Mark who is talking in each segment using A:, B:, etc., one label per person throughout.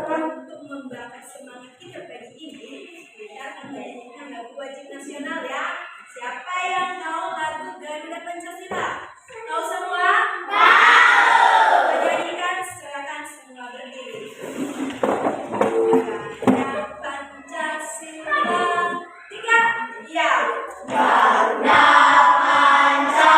A: Untuk membakar semangat kita pagi ini, kita akan menyanyikan lagu wajib nasional ya. Siapa yang tahu lagu Garuda Pancasila? Tahu semua? Tahu. Menyanyikan, silakan semua berdiri. Garuda Pancasila. 3, ya. Garuda Pancasila.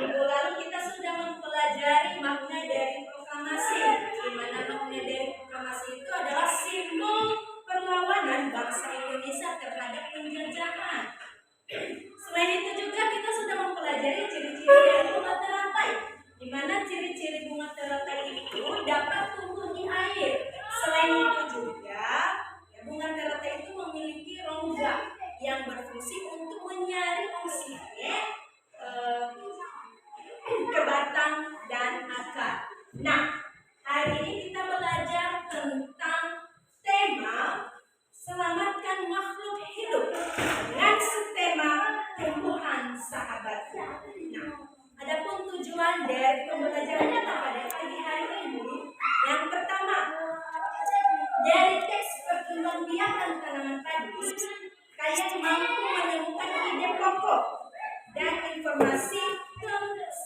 A: Minggu lalu kita sudah mempelajari makna dari proklamasi, di mana makna dari proklamasi itu adalah simbol perlawanan bangsa Indonesia terhadap penjajahan. Selain itu juga kita sudah mempelajari ciri-ciri dari bunga teratai, di mana ciri-ciri bunga teratai itu dapat tumbuh di air. Selain itu juga, bunga teratai itu memiliki rongga yang berfungsi untuk menyaring oksigen ke batang dan akar. Nah, hari ini kita belajar tentang tema selamatkan makhluk hidup dengan subtema tumbuhan sahabat. Nah, adapun tujuan dari pembelajarannya pada pagi hari ini, yang pertama, dari teks perkembangbiakan tanaman padi, kalian mampu menemukan ide pokok dan informasi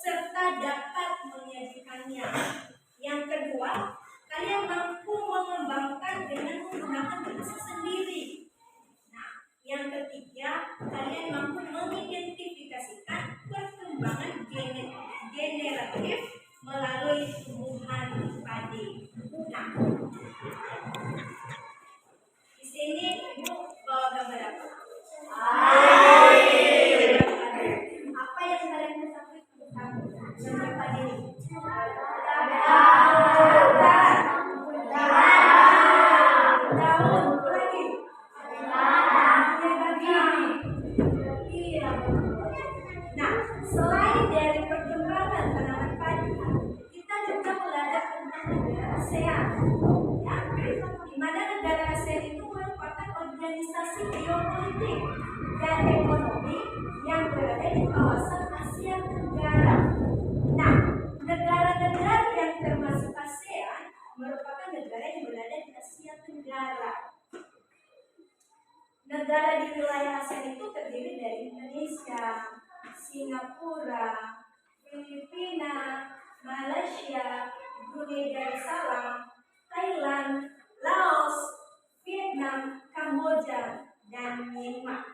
A: serta dapat menyajikannya. Yang kedua, kalian mampu mengembangkan dengan menggunakan bahasa sendiri. Nah, yang ketiga, kalian mampu mengidentifikasikan perkembangan generatif melalui tumbuhan padi. Nah, di sini Ibu bawa gambar apa? Apa yang kalian ketahui tentang padi? organisasi geopolitik dan ekonomi yang berada di kawasan Asia Tenggara. Nah, negara-negara yang termasuk ASEAN merupakan negara yang berada di Asia Tenggara. Negara di wilayah ASEAN itu terdiri dari Indonesia, Singapura, Filipina, Malaysia, Brunei Darussalam, Thailand, Laos, Vietnam, Kamboja, dan Myanmar.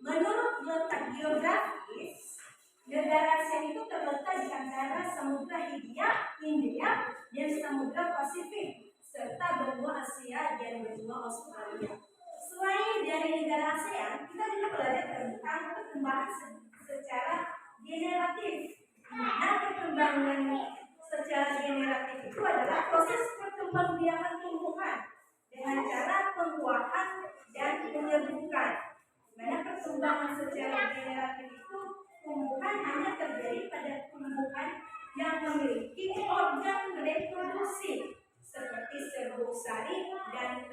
A: Menurut letak geografis, negara ASEAN itu terletak di antara Samudra Hindia, dan Samudra Pasifik, serta benua Asia dan benua Australia. Selain dari negara ASEAN, kita juga belajar tentang perkembangan secara generatif. Nah, perkembangan secara generatif itu adalah proses perkembangbiakan tumbuhan dengan cara pembuahan dan penyerbukan. Mana perkembangan secara generatif itu tumbuhan hanya terjadi pada tumbuhan yang memiliki organ reproduksi seperti serbuk sari dan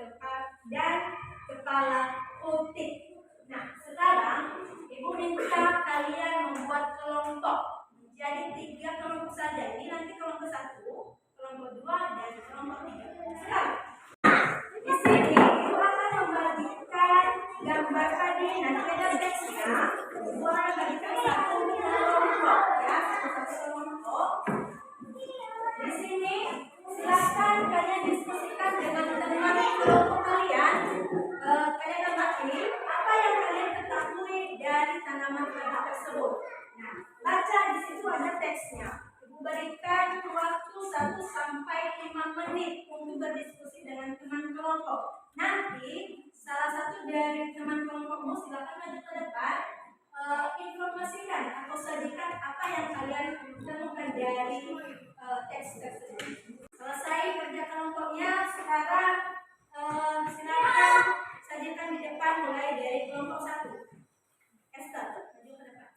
A: kepala otik. Nah, sekarang Ibu minta kalian membuat kelompok. Jadi 3 kelompok saja. Ini nanti kelompok 1, kelompok 2, dan kelompok 3. Sekarang di sini Ibu akan membagikan gambar tadi. Nanti ada teksnya. Ibu akan bagikan 1 kelompok, ya, 1 kelompok. Di sini silakan kalian diskusikan dengan teman kelompok kalian. Kalian amati apa yang kalian ketahui dari tanaman padi tersebut. Nah, baca di situ ada teksnya. Ibu berikan waktu 1 sampai 5 menit untuk berdiskusi dengan teman kelompok. Nanti salah satu dari teman kelompokmu silakan maju ke depan, informasikan atau sajikan apa yang kalian temukan dari teks tersebut. Selesai kerja kelompoknya, sekarang silakan sajikan di depan mulai dari kelompok 1. Esther, maju ke depan.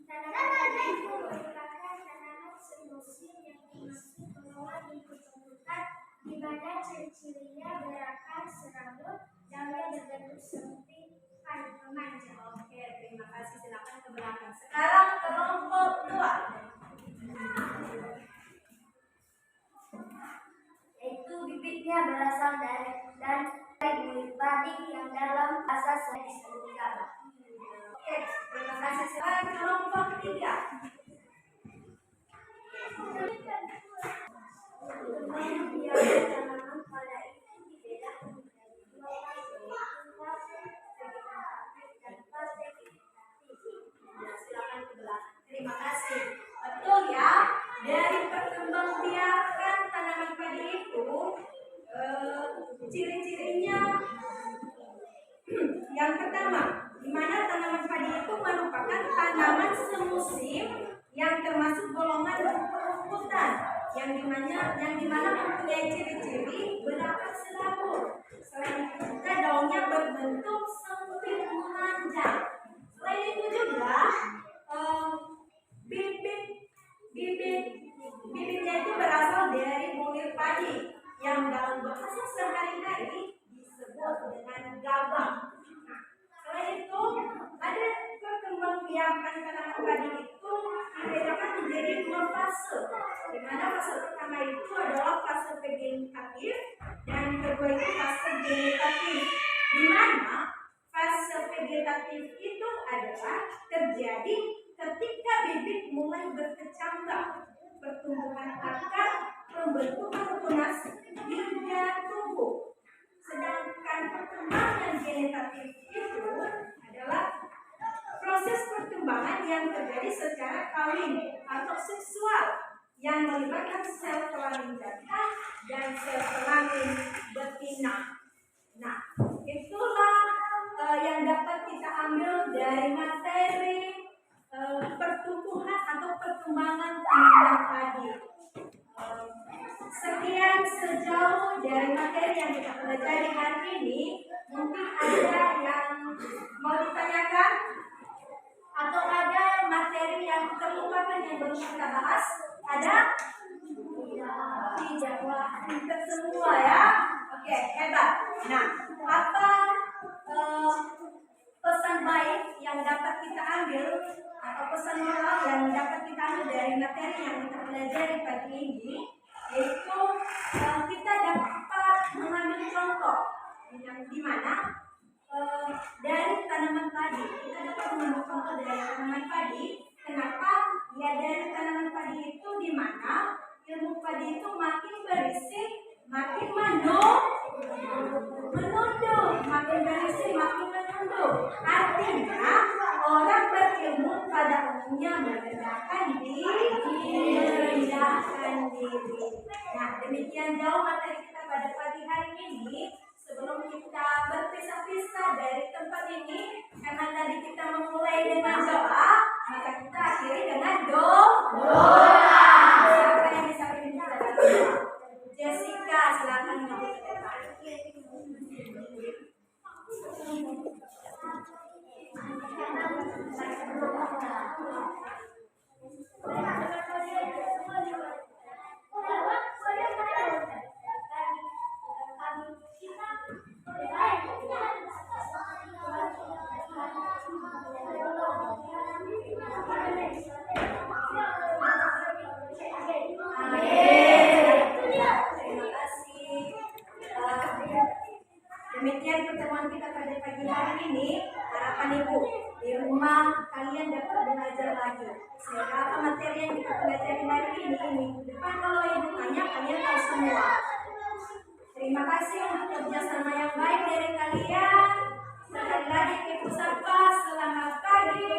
B: Tanaman itu merupakan tanaman semusim yang termasuk golongan hijau-putih, di mana ciri-cirinya berakar serabut, daunnya berbentuk seperti memanjang.
A: Oke, terima kasih. Silakan ke belakang. Sekarang kelompok 2.
B: Yaitu bibitnya berasal dari kulit padi yang dalam bahasa saya disebut gabah.
A: Oke, terima kasih. Sekarang kelompok 3.
B: Tanaman pada itu dibedakan menjadi 2 fase, yaitu fase vegetatif dan fase vegetatif.
A: Nah, silakan ke belakang. Terima kasih. Betul ya. Dari perkembangbiakan tanaman padi itu, ciri-cirinya yang pertama, di mana tanaman padi itu merupakan tanaman semusim yang termasuk golongan rumputan, yang dimana mempunyai ciri-ciri berakar serabut. Selain itu juga daunnya berbentuk sempit memanjang. Selain itu juga bibitnya itu berasal dari bulir padi yang dalam bahasa sehari-hari disebut dengan gabah. Nah, selain itu ada perkembangbiakan tanaman padi itu dibedakan menjadi 2 fase. Di mana fase pertama itu adalah fase vegetatif dan kedua itu fase vegetatif. Di mana fase vegetatif itu adalah terjadi ketika bibit mulai berkecambah, pertumbuhan akar, pembentukan tunas hingga tumbuh. Sedangkan perkembangan genetatif itu adalah proses perkembangan yang terjadi secara kawin atau seksual yang melibatkan sel kelamin jantan dan sel kelamin betina. Nah, itulah yang dapat kita ambil dari materi pertumbuhan atau perkembangan tanaman padi. Sekian sejauh dari materi yang kita pelajari hari ini. Mungkin ada yang mau ditanyakan atau ada materi yang terlupakan yang belum kita bahas? Ada? Tidak. Wah, semua ya. Oke, hebat. Nah, apa pesan baik yang dapat kita ambil atau pesan moral yang dapat kita ambil dari materi yang kita pelajari pagi ini, yaitu kita dapat mengambil contoh di mana dari tanaman padi. Kita dapat mengambil contoh dari tanaman padi. Kenapa? Ya, dari tanaman padi itu di mana ilmu padi itu makin berisik, makin menunduk, makin berisik, makin menunduk. Artinya orang berilmu pada umumnya merendahkan diri. Nah, demikian jauh materi kita pada pagi hari ini. Sebelum kita berpisah-pisah dari tempat ini, karena tadi kita memulai dengan doa, maka kita akhiri dengan doa. Siapa yang bisa pimpin kita dalam doa? Jessica, silakan maju ke depan. Demikian pertemuan kita pada pagi hari ini. Harapan Ibu di rumah kalian dapat belajar lagi. Sehingga apa materi yang kita pelajari hari ini, minggu depan kalau Ibu tanya, kalian tahu semua. Terima kasih untuk kerjasama yang baik dari kalian. Sekali lagi Ibu sapa, selamat pagi.